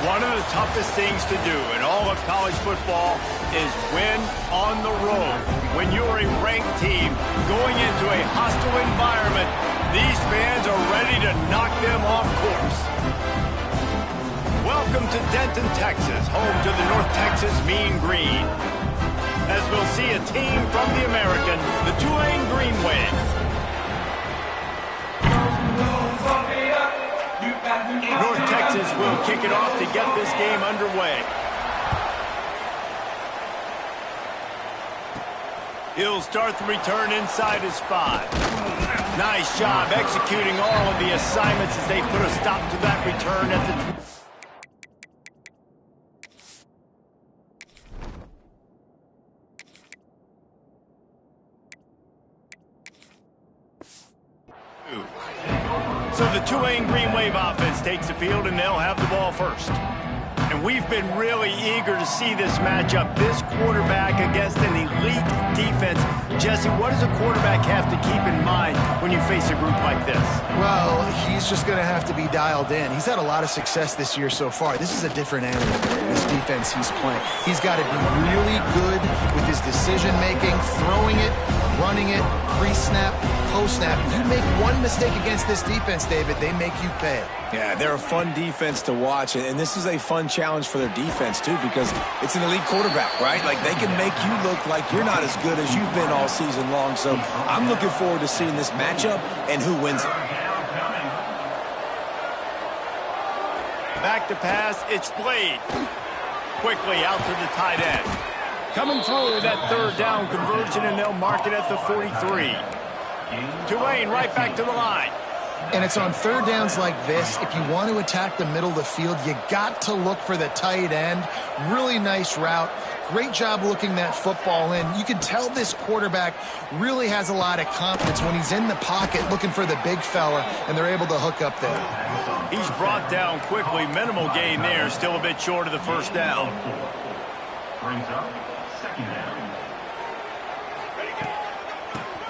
One of the toughest things to do in all of college football is win on the road. When you're a ranked team going into a hostile environment, these fans are ready to knock them off course. Welcome to Denton, Texas, home to the North Texas Mean Green. As we'll see a team from the American, the Tulane Green Waves. North Texas will kick it off to get this game underway. He'll start the return inside his 5. Nice job executing all of the assignments as they put a stop to that return at the... So the Tulane Green Wave offense takes the field, and they'll have the ball first. And we've been really eager to see this matchup, this quarterback against an elite defense. Jesse, what does a quarterback have to keep in mind when you face a group like this? Well, he's just going to have to be dialed in. He's had a lot of success this year so far. This is a different animal, this defense he's playing. He's got to be really good with his decision-making, throwing it, running it, pre-snap, post-snap. You make one mistake against this defense, David, they make you pay. Yeah, they're a fun defense to watch, and this is a fun challenge for their defense, too, because it's an elite quarterback, right? Like, they can make you look like you're not as good as you've been all season long, so I'm looking forward to seeing this matchup and who wins it. Back to pass, it's Blade. Quickly out to the tight end. Coming through that third down conversion, and they'll mark it at the 43. Tulane right back to the line. And it's on third downs like this, if you want to attack the middle of the field, you got to look for the tight end. Really nice route. Great job looking that football in. You can tell this quarterback really has a lot of confidence when he's in the pocket looking for the big fella, and they're able to hook up there. He's brought down quickly. Minimal gain there. Still a bit short of the first down. Brings up second down.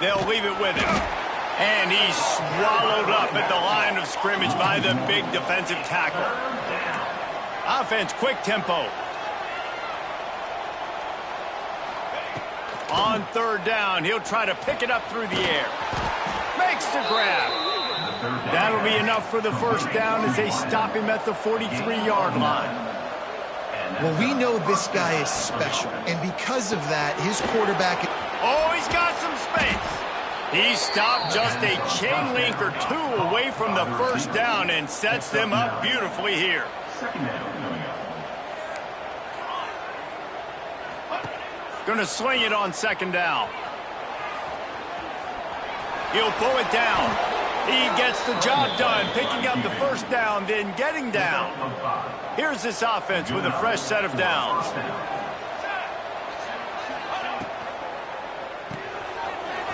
They'll leave it with him. And he's swallowed up at the line of scrimmage by the big defensive tackle. Offense, quick tempo. On third down, he'll try to pick it up through the air. Makes the grab. That'll be enough for the first down as they stop him at the 43-yard line. Well, we know this guy is special, and because of that, his quarterback... Oh, he's got some space. He stopped just a chain link or two away from the first down and sets them up beautifully here. Going to swing it on second down. He'll pull it down. He gets the job done, picking up the first down, then getting down. Here's this offense with a fresh set of downs.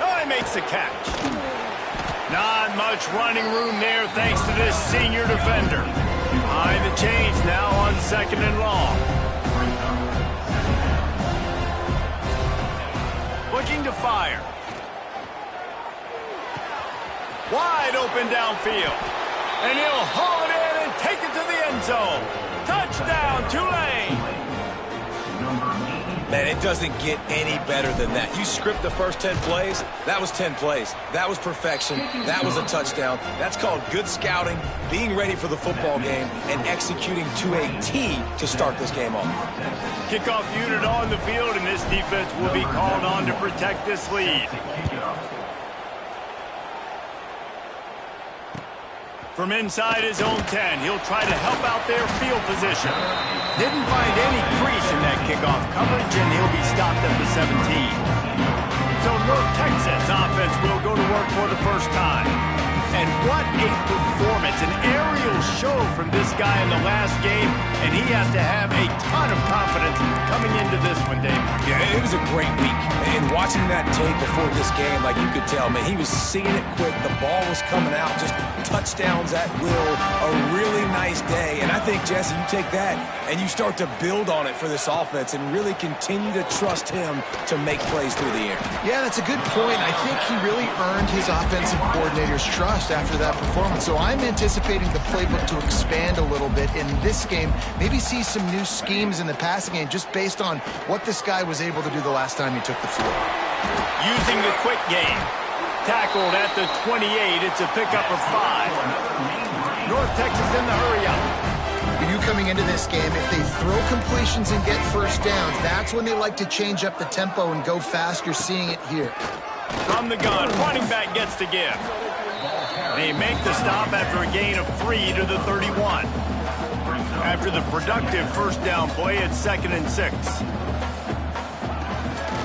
Oh, he makes the catch. Not much running room there thanks to this senior defender. Behind the chains now on second and long. Looking to fire. Wide open downfield. And he'll haul it in and take it to the end zone. Touchdown, Tulane. Man, it doesn't get any better than that. You script the first 10 plays, that was 10 plays. That was perfection. That was a touchdown. That's called good scouting, being ready for the football game, and executing to a T to start this game off. Kickoff unit on the field, and this defense will be called on to protect this lead. From inside his own 10, he'll try to help out their field position. Didn't find any crease in that kickoff coverage, and he'll be stopped at the 17. So North Texas offense will go to work for the first time. And what a performance, an aerial show from this guy in the last game, and he has to have a ton of confidence coming into this one, David. Yeah, it was a great week. And watching that tape before this game, like you could tell, man, he was seeing it quick. The ball was coming out, just touch touchdowns at will, a really nice day. And I think, Jesse, you take that and you start to build on it for this offense and really continue to trust him to make plays through the air. Yeah, that's a good point. I think he really earned his offensive coordinator's trust after that performance. So I'm anticipating the playbook to expand a little bit in this game, maybe see some new schemes in the passing game just based on what this guy was able to do the last time he took the field. Using the quick game. Tackled at the 28. It's a pickup of 5. North Texas in the hurry-up. You coming into this game, if they throw completions and get first downs, that's when they like to change up the tempo and go fast. You're seeing it here. From the gun, running back gets to give. They make the stop after a gain of 3 to the 31. After the productive first down play, it's 2nd and 6.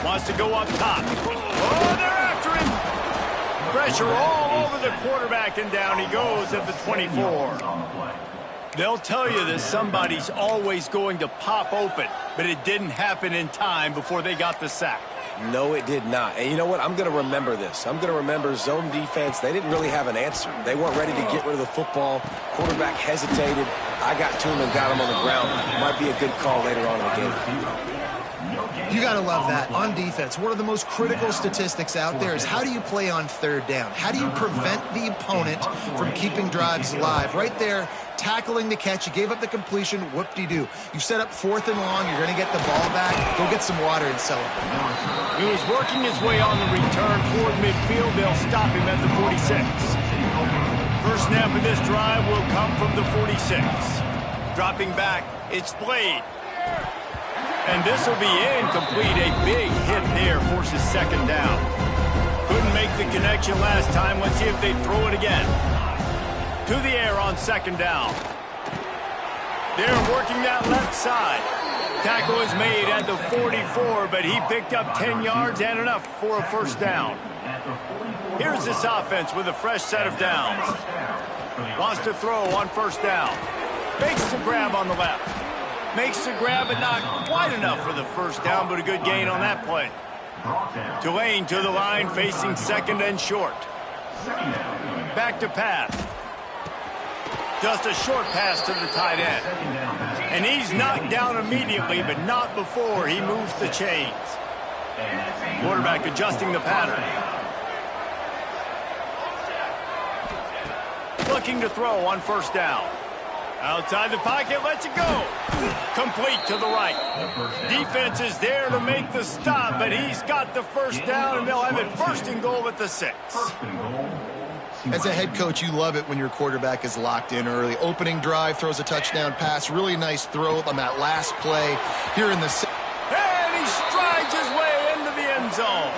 Wants to go up top. Oh, they're after him. Pressure all over the quarterback, and down he goes at the 24. They'll tell you that somebody's always going to pop open, but it didn't happen in time before they got the sack. No, it did not. And you know what? I'm going to remember this. I'm going to remember zone defense. They didn't really have an answer. They weren't ready to get rid of the football. Quarterback hesitated. I got to him and got him on the ground. Might be a good call later on in the game. You got to love that. On defense, one of the most critical statistics out there is how do you play on third down? How do you prevent the opponent from keeping drives alive? Right there, tackling the catch. You gave up the completion. Whoop-de-doo. You've set up 4th and long. You're going to get the ball back. Go get some water and celebrate. He was working his way on the return toward midfield. They'll stop him at the 46. First snap of this drive will come from the 46. Dropping back, it's Blade. And this will be incomplete. A big hit there forces 2nd down. Couldn't make the connection last time. Let's see if they throw it again. To the air on 2nd down. They're working that left side. Tackle is made at the 44, but he picked up 10 yards and enough for a first down. Here's this offense with a fresh set of downs. Wants to throw on first down. Makes the grab on the left. Makes the grab, but not quite enough for the first down, but a good gain on that play. Tulane to the line, facing 2nd and short. Back to pass. Just a short pass to the tight end. And he's knocked down immediately, but not before he moves the chains. Quarterback adjusting the pattern. Looking to throw on first down. Outside the pocket, lets it go. Complete to the right. Defense is there to make the stop, but he's got the first down, and they'll have it 1st and goal at the 6. As a head coach, you love it when your quarterback is locked in early. Opening drive, throws a touchdown pass. Really nice throw on that last play here in the... And he strides his way into the end zone.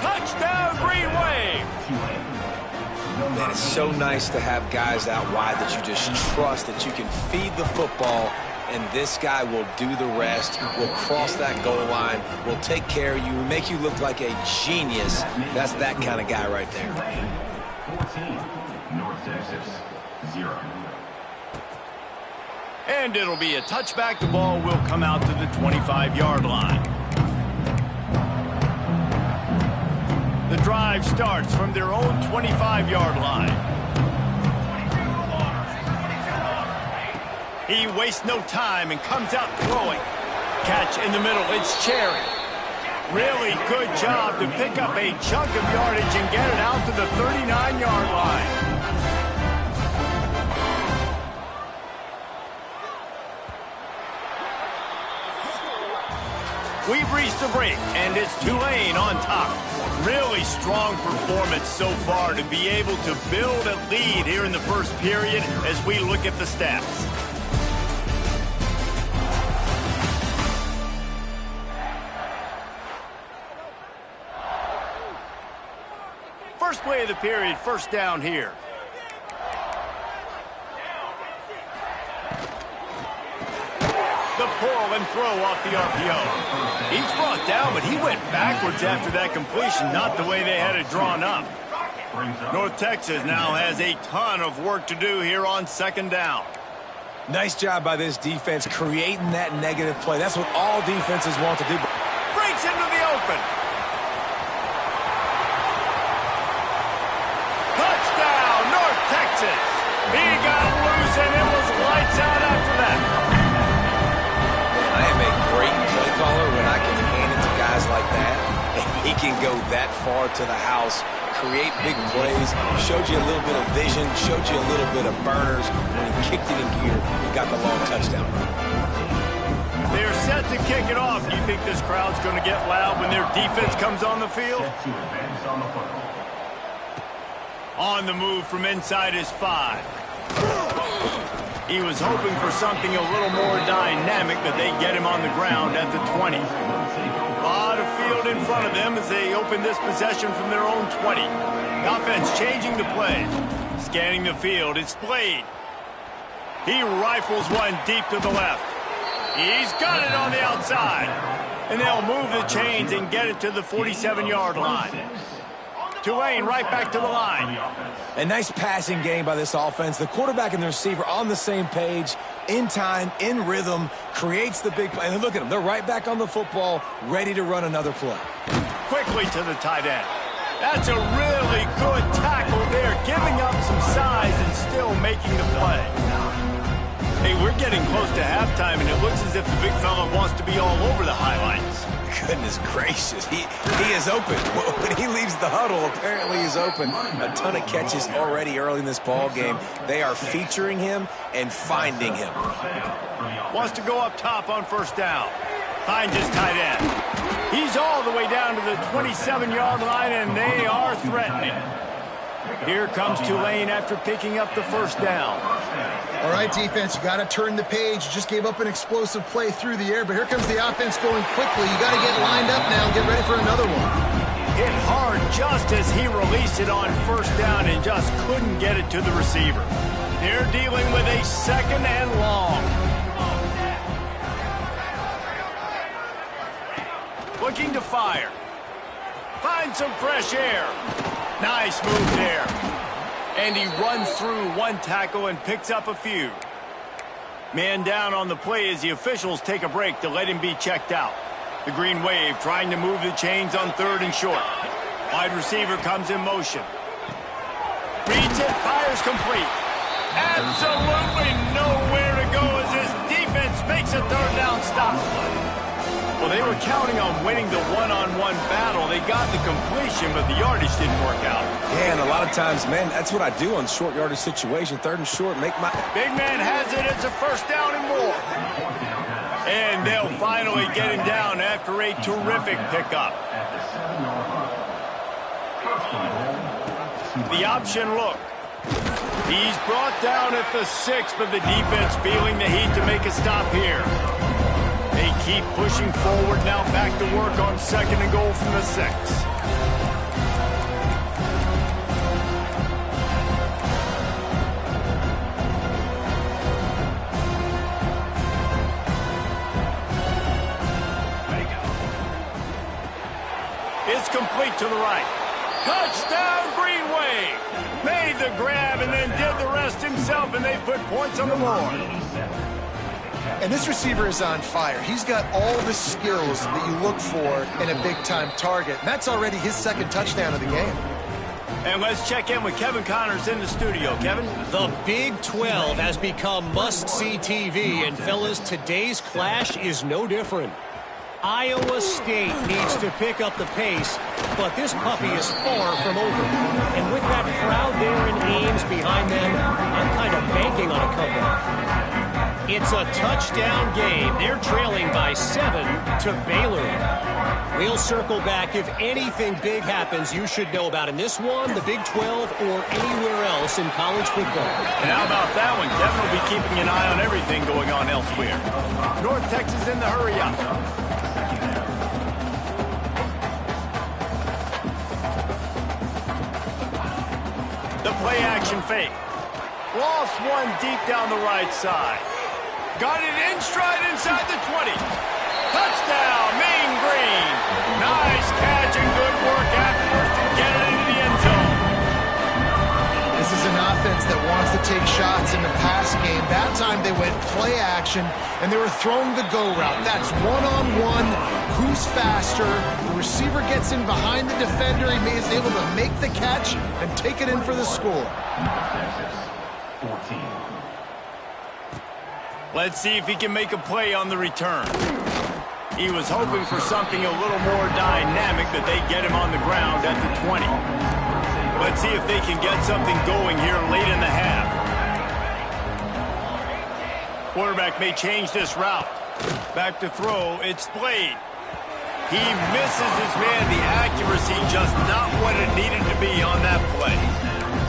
Touchdown, Green Wave. Man, it's so nice to have guys out wide that you just trust that you can feed the football, and this guy will do the rest, will cross that goal line, will take care of you, make you look like a genius. That's that kind of guy right there. 14, North Texas, 0. And it'll be a touchback. The ball will come out to the 25-yard line. The drive starts from their own 25-yard line. He wastes no time and comes out throwing. Catch in the middle. It's Cherry. Really good job to pick up a chunk of yardage and get it out to the 39-yard line. We've reached the break, and it's Tulane on top. Really strong performance so far to be able to build a lead here in the first period as we look at the stats. First play of the period, first down here. The pull and throw off the RPO. He's brought down, but he went backwards after that completion, not the way they had it drawn up. North Texas now has a ton of work to do here on 2nd down. Nice job by this defense creating that negative play. That's what all defenses want to do. Breaks into the open. Touchdown, North Texas. He can go that far to the house, create big plays, showed you a little bit of vision, showed you a little bit of burners. When he kicked it in gear, he got the long touchdown. They're set to kick it off. Do you think this crowd's going to get loud when their defense comes on the field? Set to advance on the football. On the move from inside his 5. He was hoping for something a little more dynamic, but they get him on the ground at the 20. A lot of field in front of them as they open this possession from their own 20. The offense changing the play. Scanning the field, it's Blade. He rifles one deep to the left. He's got it on the outside. And they'll move the chains and get it to the 47-yard line. Tulane right back to the line. A nice passing game by this offense. The quarterback and the receiver on the same page, in time, in rhythm, creates the big play. And look at them. They're right back on the football, ready to run another play. Quickly to the tight end. That's a really good tackle there, giving up some size and still making the play. Hey, we're getting close to halftime, and it looks as if the big fella wants to be all over the highlights. Goodness gracious, he is open. When he leaves the huddle, apparently he's open. A ton of catches already early in this ball game. They are featuring him and finding him. Wants to go up top on first down. Finds his tight end. He's all the way down to the 27-yard line, and they are threatening. Here comes Tulane after picking up the first down. All right, defense, you got to turn the page. You just gave up an explosive play through the air, but here comes the offense going quickly. You got to get lined up now and get ready for another one. Hit hard just as he released it on first down and just couldn't get it to the receiver. They're dealing with a second and long. Looking to fire. Find some fresh air. Nice move there. And he runs through one tackle and picks up a few. Man down on the play as the officials take a break to let him be checked out. The green wave trying to move the chains on third and short. Wide receiver comes in motion. Reads it, fires complete. Absolutely nowhere to go as this defense makes a third down stop. Well, they were counting on winning the one-on-one battle. They got the completion, but the yardage didn't work out. Yeah, and a lot of times, man, that's what I do on short yardage situation. Third and short, make my... Big man has it. It's a first down and more. And they'll finally get him down after a terrific pickup. The option look. He's brought down at the 6, but the defense feeling the heat to make a stop here. They keep pushing forward now, back to work on second and goal from the 6. It's complete to the right. Touchdown, Green Wave. Made the grab and then did the rest himself, and they put points on the board. And this receiver is on fire. He's got all the skills that you look for in a big-time target. And that's already his second touchdown of the game. And let's check in with Kevin Connors in the studio. Kevin? The Big 12 has become must-see TV, and fellas, today's clash is no different. Iowa State needs to pick up the pace, but this puppy is far from over. And with that crowd there in Ames behind them, I'm kind of banking on a comeback. It's a touchdown game. They're trailing by 7 to Baylor. We'll circle back. If anything big happens, you should know about in this one, the Big 12, or anywhere else in college football. And how about that one? Kevin will be keeping an eye on everything going on elsewhere. North Texas in the hurry-up. The play-action fake. Lost one deep down the right side. Got it in stride inside the 20. Touchdown, Mean Green. Nice catch and good work afterwards to get it into the end zone. This is an offense that wants to take shots in the pass game. That time they went play action, and they were throwing the go route. That's one-on-one. Who's faster? The receiver gets in behind the defender. He is able to make the catch and take it in for the score. 14. Let's see if he can make a play on the return. He was hoping for something a little more dynamic, but they get him on the ground at the 20. Let's see if they can get something going here late in the half. Quarterback may change this route. Back to throw, it's Blade. He misses his man. The accuracy just not what it needed to be on that play.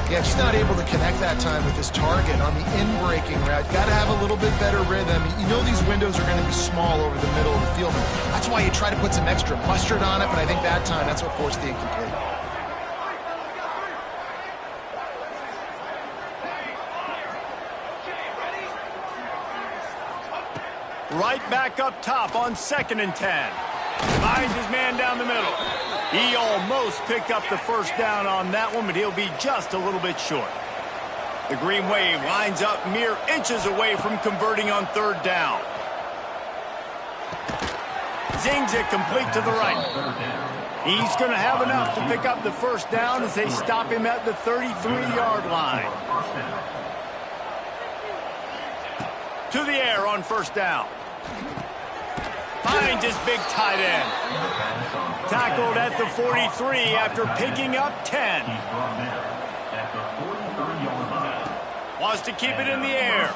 Yeah, just not able to connect that time with his target on the in-breaking route. Got to have a little bit better rhythm. You know these windows are going to be small over the middle of the field. That's why you try to put some extra mustard on it, but I think that time that's what forced the incomplete. Right back up top on 2nd and 10. Finds his man down the middle. He almost picked up the first down on that one, but he'll be just a little bit short. The Green Wave lines up mere inches away from converting on 3rd down. Zings it complete to the right. He's going to have enough to pick up the first down as they stop him at the 33-yard line. To the air on 1st down. Finds his big tight end. Tackled at the 43 after picking up 10. Wants to keep it in the air.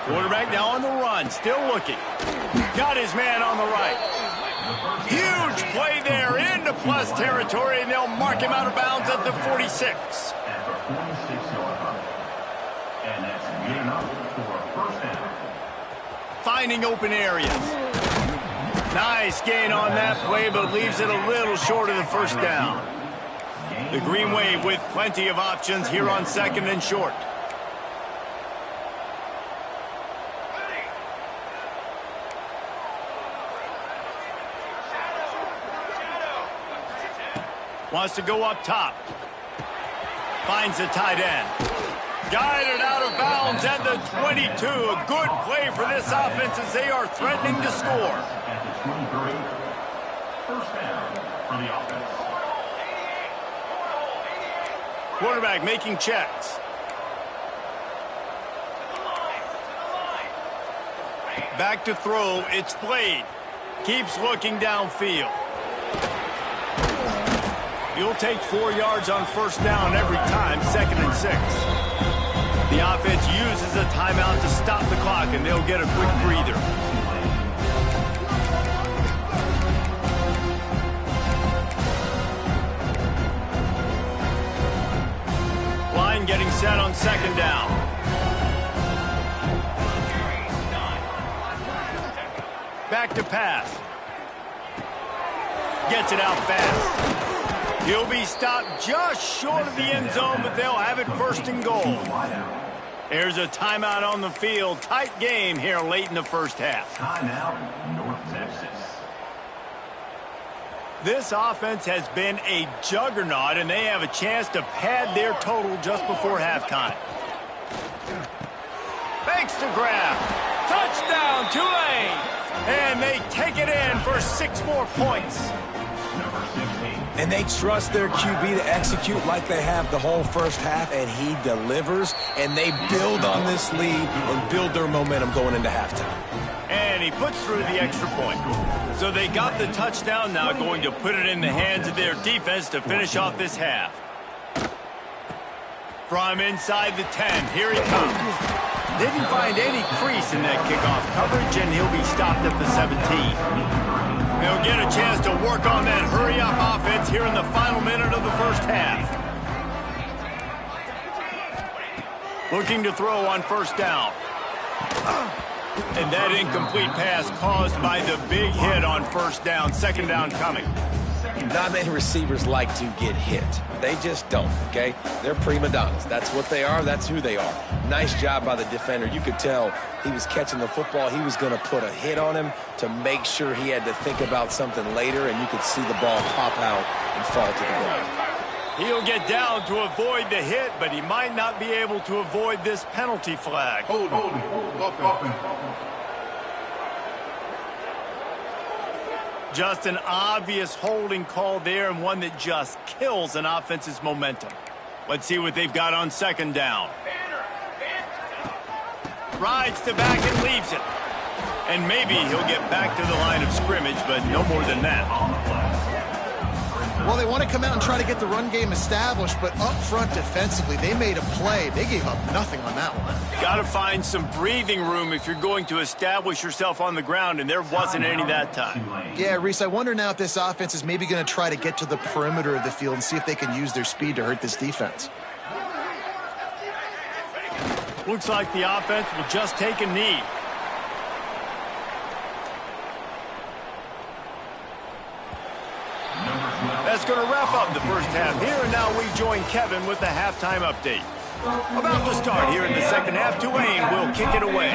Quarterback now on the run, still looking. Got his man on the right. Huge play there into plus territory, and they'll mark him out of bounds at the 46. And that's good enough for a first down. Finding open areas. Nice gain on that play, but leaves it a little short of the first down. The Green Wave with plenty of options here on 2nd and short. Wants to go up top. Finds the tight end. Guided out of bounds at the 22. A good play for this offense as they are threatening to score. At the 23, first down for the offense. Quarterback making checks. Back to throw, it's Blade. Keeps looking downfield. You'll take 4 yards on 1st down every time, 2nd and 6. The offense uses a timeout to stop the clock, and they'll get a quick breather. Line getting set on 2nd down. Back to pass. Gets it out fast. He'll be stopped just short of the end zone, but they'll have it 1st and goal. There's a timeout on the field. Tight game here late in the first half. Timeout, North Texas. This offense has been a juggernaut, and they have a chance to pad their total just before halftime. Thanks to grab. Touchdown, Tulane! And they take it in for 6 more points. Number 16. And they trust their QB to execute like they have the whole first half, and he delivers, and they build on this lead and build their momentum going into halftime. And he puts through the extra point. So they got the touchdown, now going to put it in the hands of their defense to finish off this half. From inside the 10, here he comes. Didn't find any crease in that kickoff coverage, and he'll be stopped at the 17. They'll get a chance to work on that hurry-up offense here in the final minute of the first half. Looking to throw on 1st down. And that incomplete pass caused by the big hit on 1st down. 2nd down coming. Not many receivers like to get hit. They just don't, okay? They're prima donnas. That's what they are. That's who they are. Nice job by the defender. You could tell he was catching the football. He was going to put a hit on him to make sure he had to think about something later, and you could see the ball pop out and fall to the ground. He'll get down to avoid the hit, but he might not be able to avoid this penalty flag. Hold on. Just an obvious holding call there, and one that just kills an offense's momentum. Let's see what they've got on 2nd down. Rides the back and leaves it. And maybe he'll get back to the line of scrimmage, but no more than that. Well, they want to come out and try to get the run game established, but up front defensively, they made a play. They gave up nothing on that one. Got to find some breathing room if you're going to establish yourself on the ground, and there wasn't any that time. Yeah, Reese, I wonder now if this offense is maybe going to try to get to the perimeter of the field and see if they can use their speed to hurt this defense. Looks like the offense will just take a knee. That's going to wrap up the first half here, and now we join Kevin with the halftime update. About to start here in the second half, Tulane will kick it away.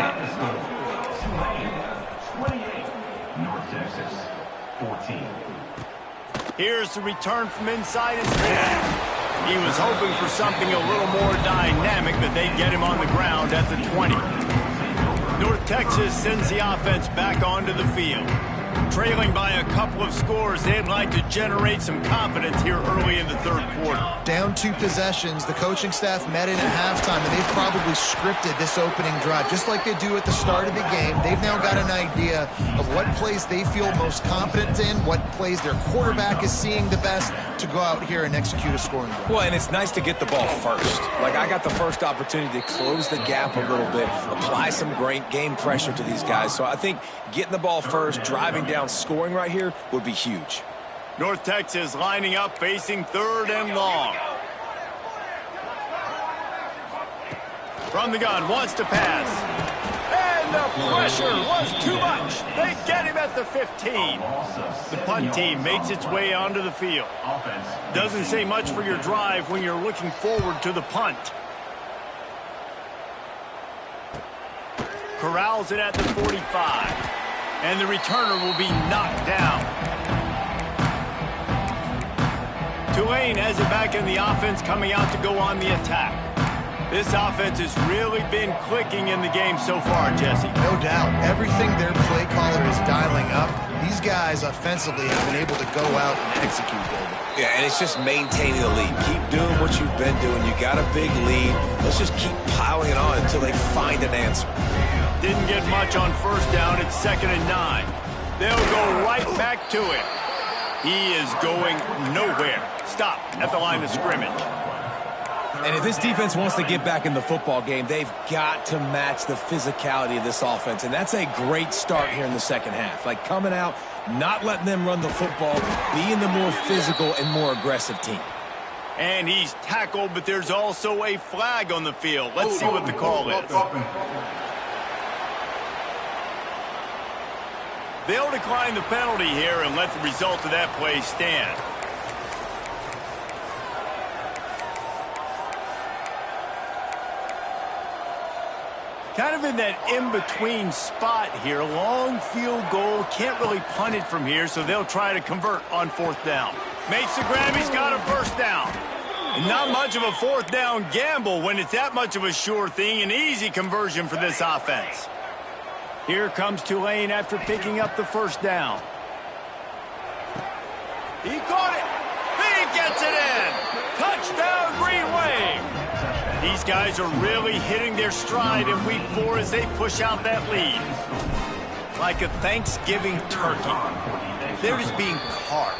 28, North Texas, 14. Here's the return from inside his 10. He was hoping for something a little more dynamic, but they'd get him on the ground at the 20. North Texas sends the offense back onto the field. Trailing by a couple of scores, they'd like to generate some confidence here early in the third quarter. Down 2 possessions, the coaching staff met in at halftime, and they've probably scripted this opening drive, just like they do at the start of the game. They've now got an idea of what plays they feel most confident in, what plays their quarterback is seeing the best to go out here and execute a scoring drive. Well, and it's nice to get the ball first. Like, I got the first opportunity to close the gap a little bit, apply some great game pressure to these guys. So I think getting the ball first, driving down, scoring right here would be huge. North Texas lining up, facing third and long. From the gun, wants to pass. And the pressure was too much. They get him at the 15. The punt team makes its way onto the field. Doesn't say much for your drive when you're looking forward to the punt. Corrals it at the 45. And the returner will be knocked down. Tulane has it back in the offense, coming out to go on the attack. This offense has really been clicking in the game so far, Jesse. No doubt. Everything their play caller is dialing up, these guys offensively have been able to go out and execute, David. Yeah, and it's just maintaining the lead. Keep doing what you've been doing. You got a big lead. Let's just keep piling it on until they find an answer. Didn't get much on first down. It's 2nd and 9. They'll go right back to it. He is going nowhere. Stop at the line of scrimmage. And if this defense wants to get back in the football game, they've got to match the physicality of this offense. And that's a great start here in the second half. Like, coming out, not letting them run the football, being the more physical and more aggressive team. And he's tackled, but there's also a flag on the field. Let's see what the call is. They'll decline the penalty here and let the result of that play stand. Kind of in that in-between spot here. Long field goal. Can't really punt it from here, so they'll try to convert on 4th down. Makes the grab. He's got a 1st down. And not much of a 4th down gamble when it's that much of a sure thing. An easy conversion for this offense. Here comes Tulane after picking up the 1st down. He caught it. He gets it in. Touchdown, Green Wave. These guys are really hitting their stride in week 4 as they push out that lead. Like a Thanksgiving turkey. They're just being carved.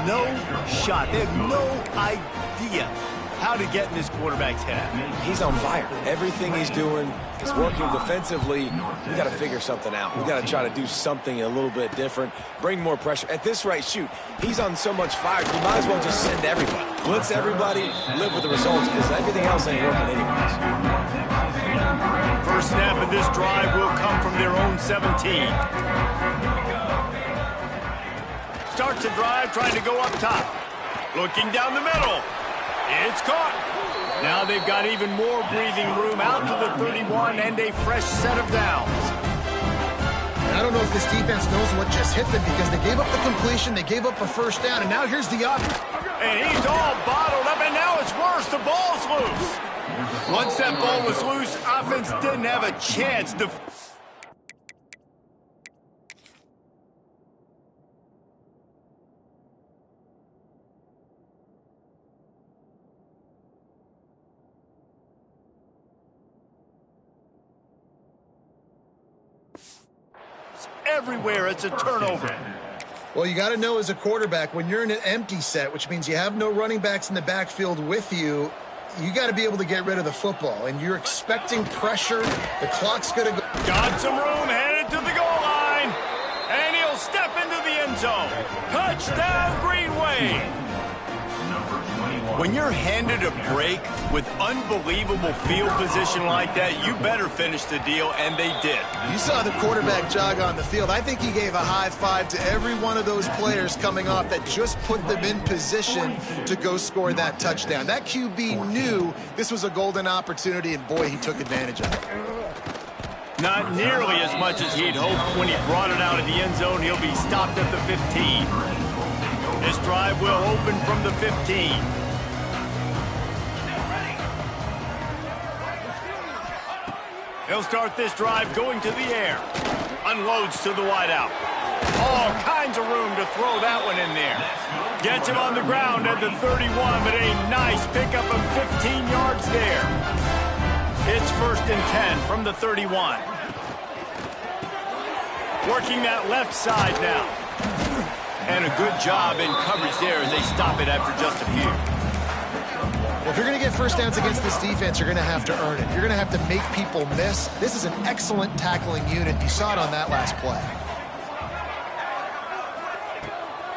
No shot. They have no idea how to get in this quarterback's head. He's on fire. Everything he's doing is working defensively. We got to figure something out. We got to try to do something a little bit different, bring more pressure. At this rate, shoot, he's on so much fire, you might as well just send everybody. Blitz everybody, live with the results, because everything else ain't working anyways. First snap of this drive will come from their own 17. Starts the drive, trying to go up top. Looking down the middle. It's caught. Now they've got even more breathing room out to the 31 and a fresh set of downs. And I don't know if this defense knows what just hit them, because they gave up the completion, they gave up a 1st down, and now here's the other. And he's all bottled up, and now it's worse. The ball's loose. Once that ball was loose, offense didn't have a chance to... everywhere. It's a turnover. Well, you got to know as a quarterback, when you're in an empty set, which means you have no running backs in the backfield with you, you got to be able to get rid of the football. And you're expecting pressure. The clock's going to go. Got some room, headed to the goal line. And he'll step into the end zone. Touchdown, Green Wave. When you're handed a break with unbelievable field position like that, you better finish the deal, and they did. You saw the quarterback jog on the field. I think he gave a high five to every one of those players coming off that just put them in position to go score that touchdown. That QB knew this was a golden opportunity, and boy, he took advantage of it. Not nearly as much as he'd hoped when he brought it out of the end zone. He'll be stopped at the 15. This drive will open from the 15. He'll start this drive going to the air. Unloads to the wideout. All kinds of room to throw that one in there. Gets him on the ground at the 31, but a nice pickup of 15 yards there. It's 1st and 10 from the 31. Working that left side now. And a good job in coverage there as they stop it after just a few. Well, if you're going to get first downs against this defense, you're going to have to earn it. You're going to have to make people miss. This is an excellent tackling unit. You saw it on that last play.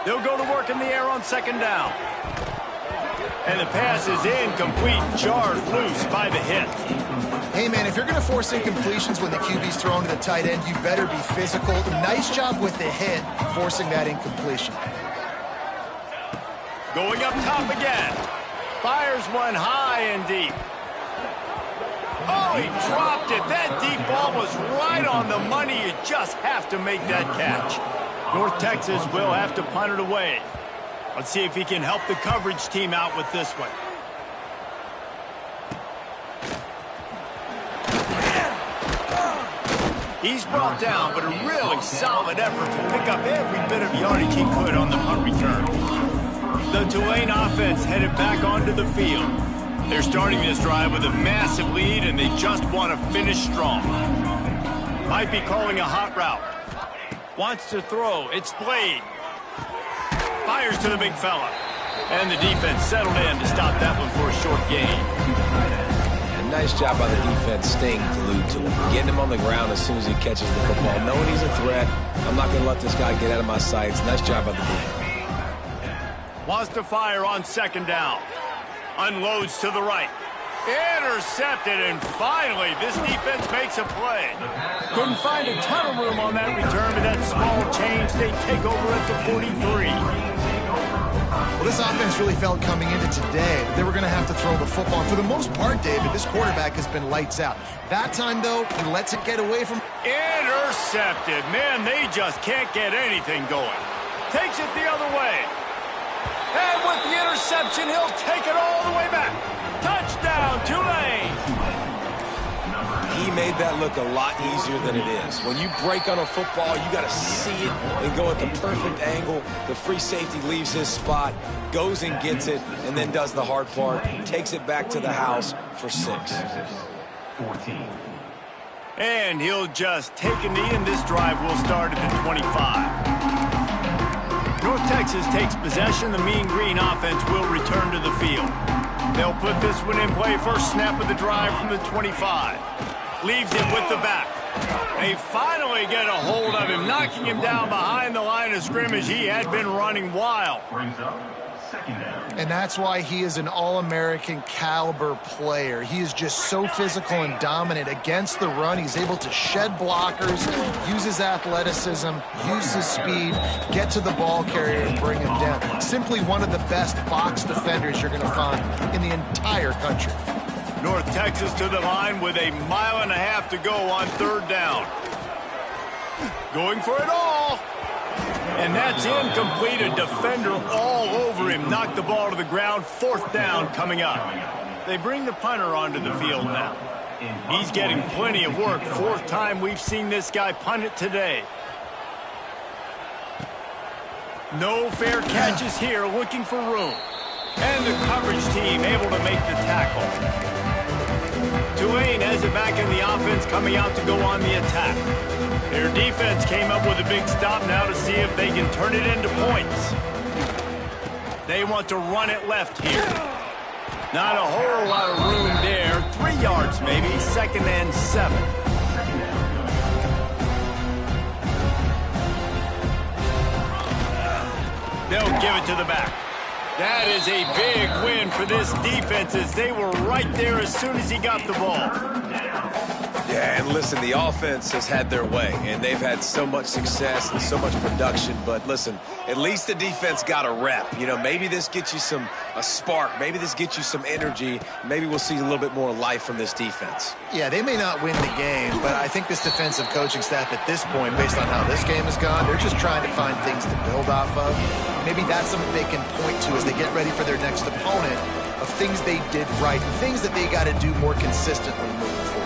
They'll go to work in the air on 2nd down. And the pass is incomplete, jarred loose by the hit. Hey, man, if you're going to force incompletions when the QB's thrown to the tight end, you better be physical. Nice job with the hit, forcing that incompletion. Going up top again. Fires one high and deep. Oh, he dropped it. That deep ball was right on the money. You just have to make that catch. North Texas will have to punt it away. Let's see if he can help the coverage team out with this one. He's brought down, but a really solid effort to pick up every bit of yardage he could on the punt return. The Tulane offense headed back onto the field. They're starting this drive with a massive lead, and they just want to finish strong. Might be calling a hot route. Wants to throw. It's Blade. Fires to the big fella. And the defense settled in to stop that one for a short gain. And nice job by the defense staying glued to him. Getting him on the ground as soon as he catches the football. Knowing he's a threat. I'm not going to let this guy get out of my sights. Nice job by the defense. Wants to fire on 2nd down. Unloads to the right. Intercepted, and finally, this defense makes a play. Couldn't find a ton of room on that return, but that small change, they take over at the 43. Well, this offense really felt coming into today that they were going to have to throw the football. And for the most part, David, this quarterback has been lights out. That time, though, he lets it get away from... Intercepted. Man, they just can't get anything going. Takes it the other way. And with the interception, he'll take it all the way back. Touchdown, Tulane! He made that look a lot easier than it is. When you break on a football, you got to see it and go at the perfect angle. The free safety leaves his spot, goes and gets it, and then does the hard part, takes it back to the house for 6. 14. And he'll just take a knee, and this drive will start at the 25. North Texas takes possession. The Mean Green offense will return to the field. They'll put this one in play. First snap of the drive from the 25. Leaves it with the back. They finally get a hold of him, knocking him down behind the line of scrimmage. He had been running wild. Brings up 2nd down. And that's why he is an All-American caliber player. He is just so physical and dominant against the run. He's able to shed blockers, use his athleticism, use his speed, get to the ball carrier and bring him down. Simply one of the best box defenders you're going to find in the entire country. North Texas to the line with a 1.5 miles to go on 3rd down. Going for it all. And that's incomplete. A defender all over him. Knocked the ball to the ground. 4th down coming up. They bring the punter onto the field now. He's getting plenty of work. 4th time we've seen this guy punt it today. No fair catches here. Looking for room. And the coverage team able to make the tackle. Tulane has it back in the offense, coming out to go on the attack. Their defense came up with a big stop now to see if they can turn it into points. They want to run it left here. Not a whole lot of room there. 3 yards maybe, 2nd and 7. They'll give it to the back. That is a big win for this defense as they were right there as soon as he got the ball. Yeah, and listen, the offense has had their way, and they've had so much success and so much production. But listen, at least the defense got a rep. You know, maybe this gets you a spark. Maybe this gets you some energy. Maybe we'll see a little bit more life from this defense. Yeah, they may not win the game, but I think this defensive coaching staff at this point, based on how this game has gone, they're just trying to find things to build off of. Maybe that's something they can point to as they get ready for their next opponent, of things they did right, things that they got to do more consistently moving forward.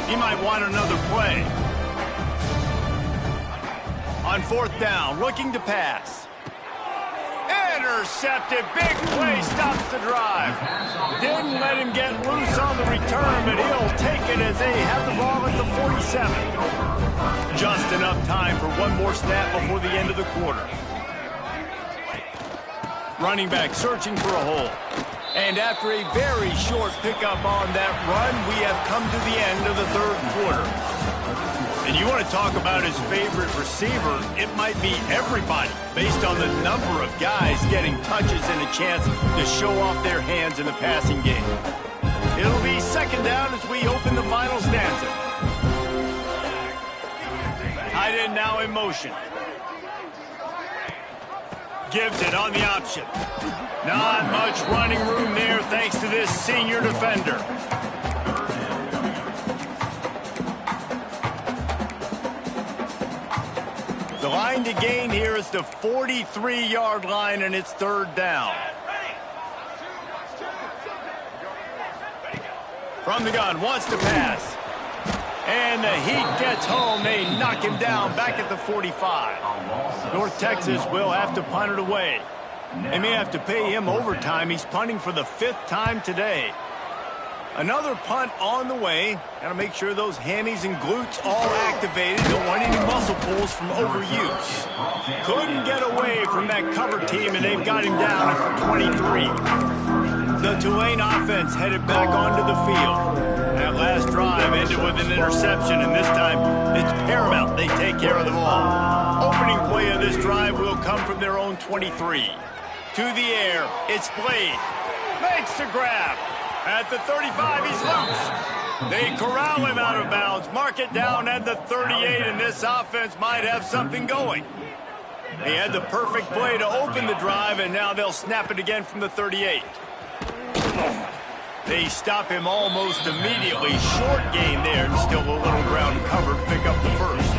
He might want another play. On 4th down, looking to pass. Intercepted, big play, stops the drive. Didn't let him get loose on the return, but he'll take it as they have the ball at the 47. Just enough time for one more snap before the end of the quarter. Running back searching for a hole. And after a very short pickup on that run, we have come to the end of the 3rd quarter. And you want to talk about his favorite receiver, it might be everybody, based on the number of guys getting touches and a chance to show off their hands in the passing game. It'll be 2nd down as we open the final stanza. Tight end now in motion. Gives it on the option. Not much running room there thanks to this senior defender. The line to gain here is the 43-yard line, and it's 3rd down. From the gun, wants to pass. And the heat gets home. They knock him down back at the 45. North Texas will have to punt it away. They may have to pay him overtime. He's punting for the 5th time today. Another punt on the way. Got to make sure those hammies and glutes all activated. Don't want any muscle pulls from overuse. Couldn't get away from that cover team, and they've got him down at the 23. The Tulane offense headed back onto the field. That last drive ended with an interception, and this time it's paramount they take care of the ball. Opening play of this drive will come from their own 23. To the air, it's Blade. Makes the grab. At the 35, he's loose. They corral him out of bounds, mark it down at the 38, and this offense might have something going. They had the perfect play to open the drive, and now they'll snap it again from the 38. They stop him almost immediately. Short gain there, and still a little ground covered to pick up the first.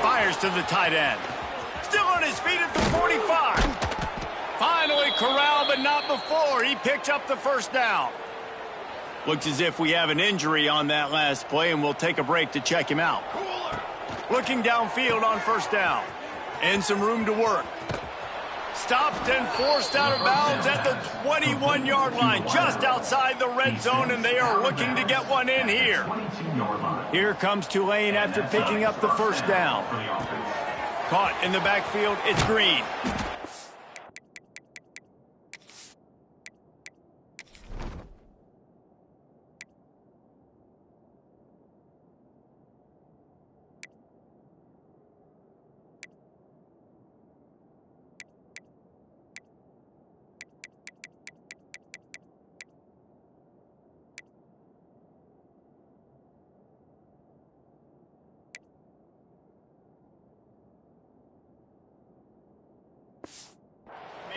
Fires to the tight end. Still on his feet at the 45. Finally corralled, but not before. He picked up the 1st down. Looks as if we have an injury on that last play, and we'll take a break to check him out. Looking downfield on 1st down. And some room to work. Stopped and forced out of bounds at the 21-yard line, just outside the red zone, and they are looking to get one in here. Here comes Tulane after picking up the 1st down. Caught in the backfield, it's Green.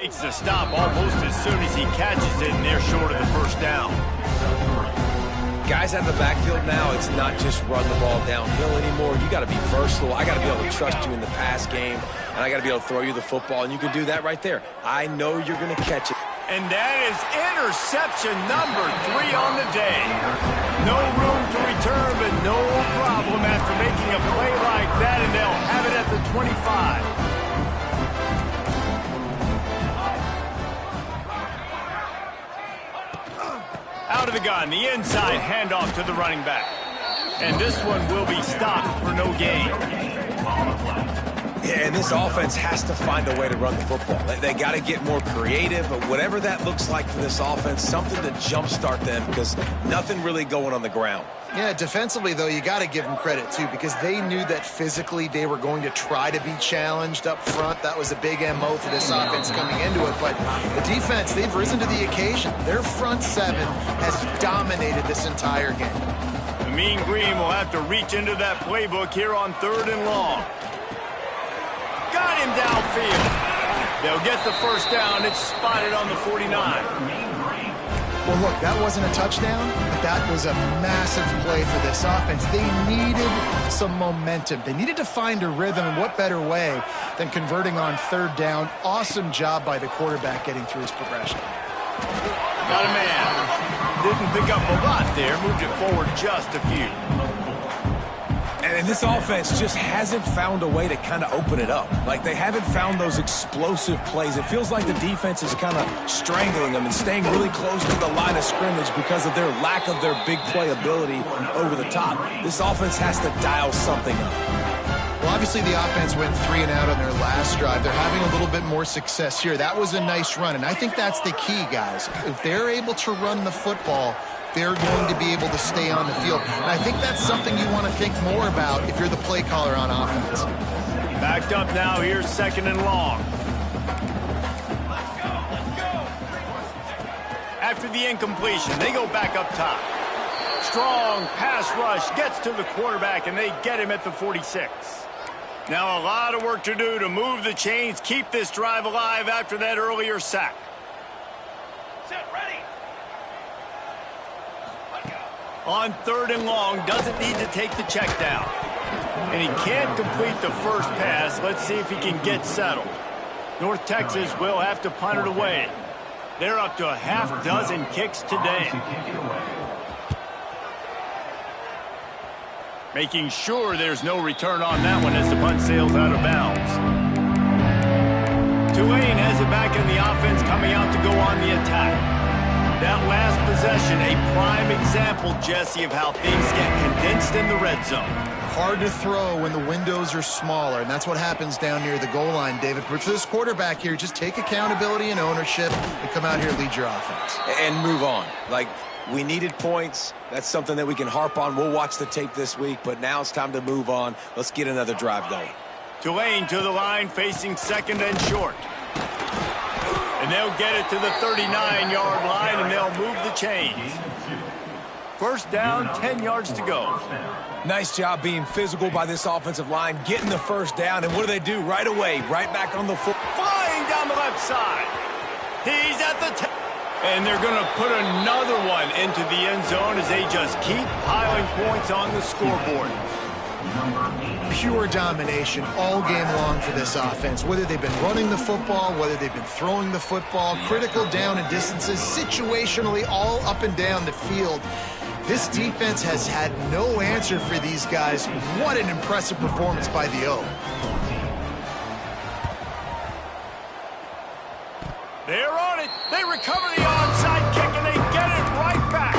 Makes the stop almost as soon as he catches it, and they're short of the 1st down. Guys out of the backfield now, it's not just run the ball downhill anymore. You got to be versatile. I got to be able to trust you in the pass game, and I got to be able to throw you the football, and you can do that right there. I know you're going to catch it. And that is interception number 3 on the day. No room to return, but no problem after making a play like that, and they'll have it at the 25. of the gun, the inside handoff to the running back. And this one will be stopped for no gain. Yeah, and this offense has to find a way to run the football. They got to get more creative, but whatever that looks like for this offense, something to jumpstart them because nothing really going on the ground. Yeah, defensively, though, you got to give them credit, too, because they knew that physically they were going to try to be challenged up front. That was a big MO for this offense coming into it. But the defense, they've risen to the occasion. Their front seven has dominated this entire game. The Mean Green will have to reach into that playbook here on 3rd and long. Got him downfield. They'll get the first down. It's spotted on the 49. Well, look, that wasn't a touchdown, but that was a massive play for this offense. They needed some momentum. They needed to find a rhythm, and what better way than converting on 3rd down. Awesome job by the quarterback getting through his progression. Got a man. Didn't pick up a lot there. Moved it forward just a few. And this offense just hasn't found a way to kind of open it up. Like, they haven't found those explosive plays. It feels like the defense is kind of strangling them and staying really close to the line of scrimmage because of their lack of their big play ability over the top. This offense has to dial something up. Well, obviously the offense went 3 and out on their last drive. They're having a little bit more success here. That was a nice run, and I think that's the key, guys. If they're able to run the football, they're going to be able to stay on the field. And I think that's something you want to think more about if you're the play caller on offense. Backed up now. Here's 2nd and long. After the incompletion, they go back up top. Strong pass rush gets to the quarterback, and they get him at the 46. Now a lot of work to do to move the chains, keep this drive alive after that earlier sack. Set, ready. On 3rd and long, doesn't need to take the check down. And he can't complete the first pass. Let's see if he can get settled. North Texas will have to punt it away. They're up to a half dozen kicks today. Making sure there's no return on that one as the punt sails out of bounds. Tulane has it back in the offense, coming out to go on the attack. That last possession, a prime example, Jesse, of how things get condensed in the red zone. Hard to throw when the windows are smaller, and that's what happens down near the goal line, David. But for this quarterback here, just take accountability and ownership and come out here and lead your offense. And move on. Like, we needed points. That's something that we can harp on. We'll watch the tape this week, but now it's time to move on. Let's get another drive going. Tulane to the line, facing 2nd and short. And they'll get it to the 39-yard line, and they'll move the chains. First down, 10 yards to go. Nice job being physical by this offensive line, getting the first down, and what do? Right away, right back on the foot. Flying down the left side. He's at the 10. And they're going to put another one into the end zone as they just keep piling points on the scoreboard. Pure domination all game long for this offense. Whether they've been running the football, whether they've been throwing the football, critical down and distances, situationally all up and down the field. This defense has had no answer for these guys. What an impressive performance by the O. They're on it. They recover the onside kick, and they get it right back.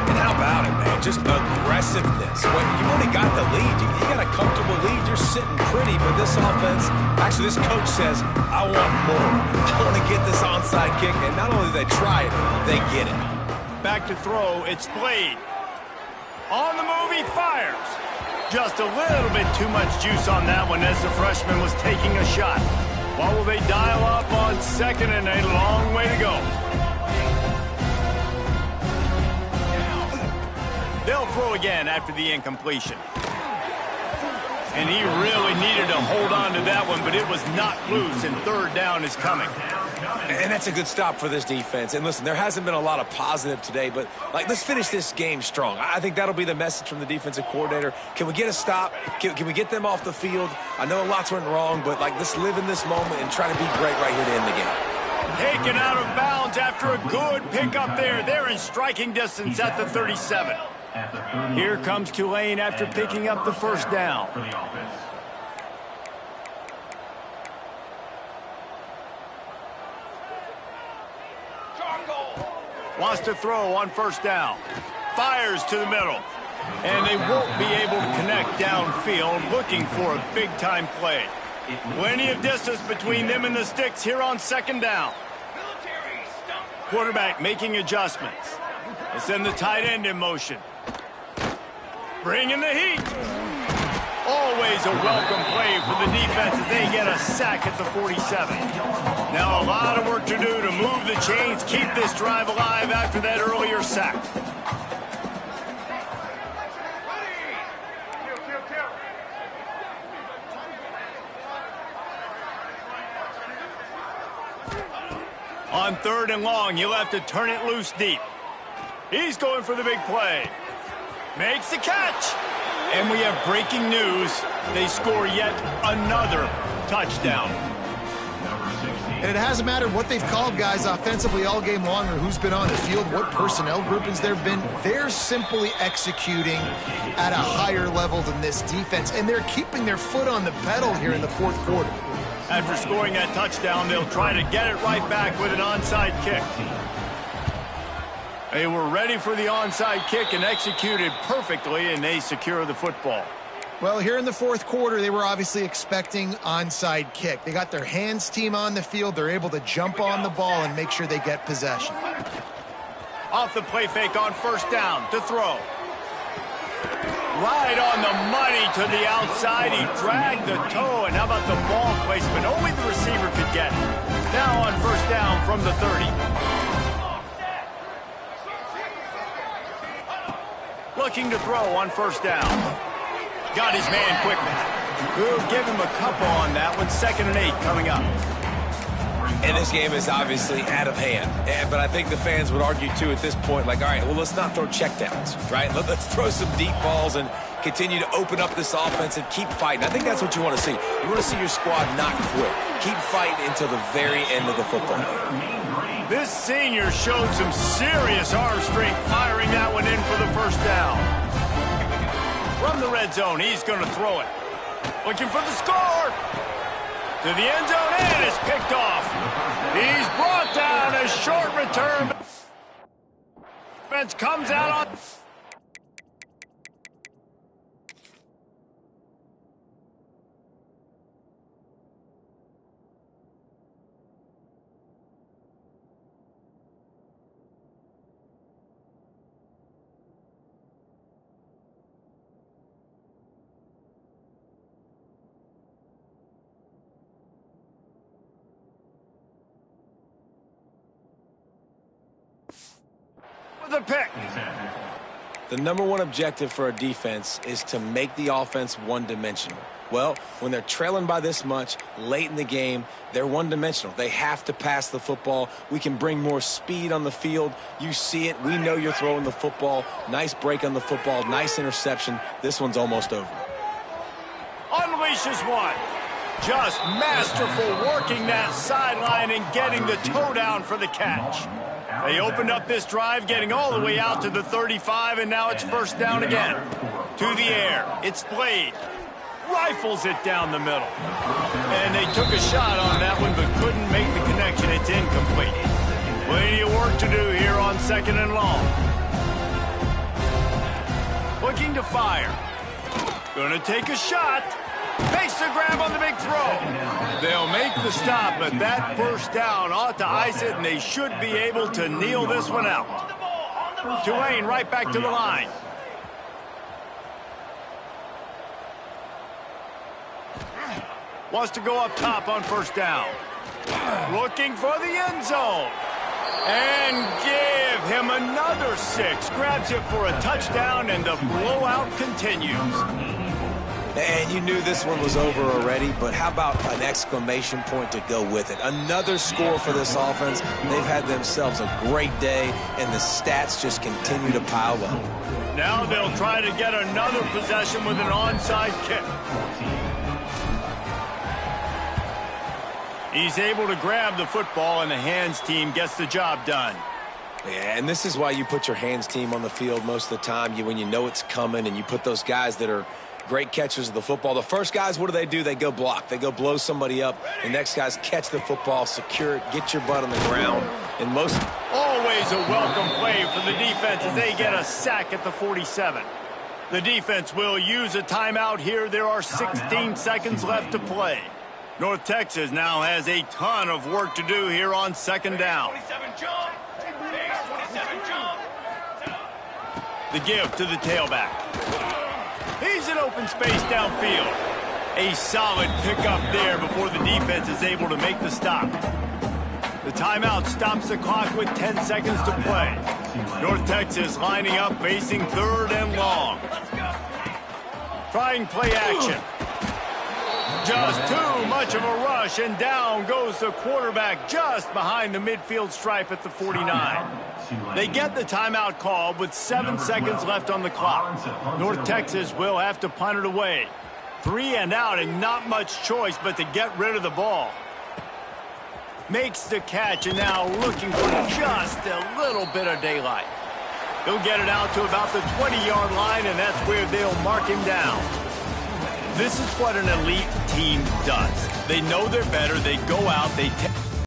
And how about it, man? Just aggressiveness. When you've only got the lead, you got a comfortable lead. You're sitting pretty, but this offense, actually this coach says, I want more. I want to get this onside kick, and not only do they try it, they get it. Back to throw. It's Blade. On the move, he fires. Just a little bit too much juice on that one as the freshman was taking a shot. What will they dial up on 2nd and a long way to go? They'll throw again after the incompletion. And he really needed to hold on to that one, but it was not loose, and 3rd down is coming. And that's a good stop for this defense. And listen, there hasn't been a lot of positive today, but let's finish this game strong. I think that'll be the message from the defensive coordinator. Can we get a stop? Can we get them off the field? I know lots went wrong, but let's live in this moment and try to be great right here to end the game. Taken out of bounds after a good pickup there. They're in striking distance at the 37. Here comes Tulane after picking up the first down. Wants to throw on first down. Fires to the middle. And they won't be able to connect downfield, looking for a big-time play. Plenty of distance between them and the sticks here on second down. Quarterback making adjustments. They send the tight end in motion. Bringing the heat. Always a welcome play for the defense as they get a sack at the 47. Now a lot of work to do to move the chains, keep this drive alive after that earlier sack. On third and long, he'll have to turn it loose deep. He's going for the big play. Makes the catch. And we have breaking news. They score yet another touchdown. And it hasn't mattered what they've called guys offensively all game long or who's been on the field, what personnel groupings there have been. They're simply executing at a higher level than this defense, and they're keeping their foot on the pedal here in the fourth quarter. After scoring that touchdown, they'll try to get it right back with an onside kick. They were ready for the onside kick and executed perfectly, and they secure the football. Well, here in the fourth quarter, they were obviously expecting onside kick. They got their hands team on the field. They're able to jump on the ball and make sure they get possession. Off the play fake on first down to throw. Right on the money to the outside. He dragged the toe, and how about the ball placement? Only the receiver could get it. Now on first down from the 30. Looking to throw on first down. Got his man quickly. We'll give him a couple on that one. 2nd and 8 coming up. And this game is obviously out of hand. But I think the fans would argue, too, at this point, like, all right, well, let's not throw checkdowns, right? Let's throw some deep balls and continue to open up this offense and keep fighting. I think that's what you want to see. You want to see your squad not quit. Keep fighting until the very end of the football game. This senior showed some serious arm strength firing that one in for the first down. From the red zone, he's going to throw it. Looking for the score. To the end zone, and it's picked off. He's brought down. A short return. Defense comes out on... the pick. The number one objective for a defense is to make the offense one-dimensional. Well, when they're trailing by this much late in the game, they're one-dimensional. They have to pass the football. We can bring more speed on the field. You see it. We know you're throwing the football. Nice break on the football. Nice interception. This one's almost over. Unleashes one. Just masterful working that sideline and getting the toe down for the catch. They opened up this drive, getting all the way out to the 35, and now it's first down again. To the air. It's Blade. Rifles it down the middle. And they took a shot on that one, but couldn't make the connection. It's incomplete. Plenty of work to do here on 2nd and long. Looking to fire. Gonna take a shot. Makes the grab on the big throw. They'll make the stop, but that first down ought to ice it, and they should be able to kneel this one out. Tulane right back to the line. Wants to go up top on first down. Looking for the end zone. And give him another 6. Grabs it for a touchdown, and the blowout continues. And you knew this one was over already, but how about an exclamation point to go with it? Another score for this offense. They've had themselves a great day, and the stats just continue to pile up. Now they'll try to get another possession with an onside kick. He's able to grab the football, and the hands team gets the job done. Yeah, and this is why you put your hands team on the field most of the time. When you know it's coming, and you put those guys that are great catchers of the football. The first guys, what do? They go block. They go blow somebody up. The next guys catch the football, secure it, get your butt on the ground. And most... Always always a welcome play for the defense as they get a sack at the 47. The defense will use a timeout here. There are 16 seconds left to play. North Texas now has a ton of work to do here on second down. 27 jump. 27 jump. The give to the tailback. He's in open space downfield. A solid pickup there before the defense is able to make the stop. The timeout stops the clock with 10 seconds to play. North Texas lining up, facing third and long. Trying play action. Just too much of a rush, and down goes the quarterback just behind the midfield stripe at the 49. They get the timeout called with 7 seconds left on the clock. North Texas will have to punt it away. 3 and out, and not much choice but to get rid of the ball. Makes the catch, and now looking for just a little bit of daylight. He'll get it out to about the 20-yard line, and that's where they'll mark him down. This is what an elite team does. They know they're better. They go out. They take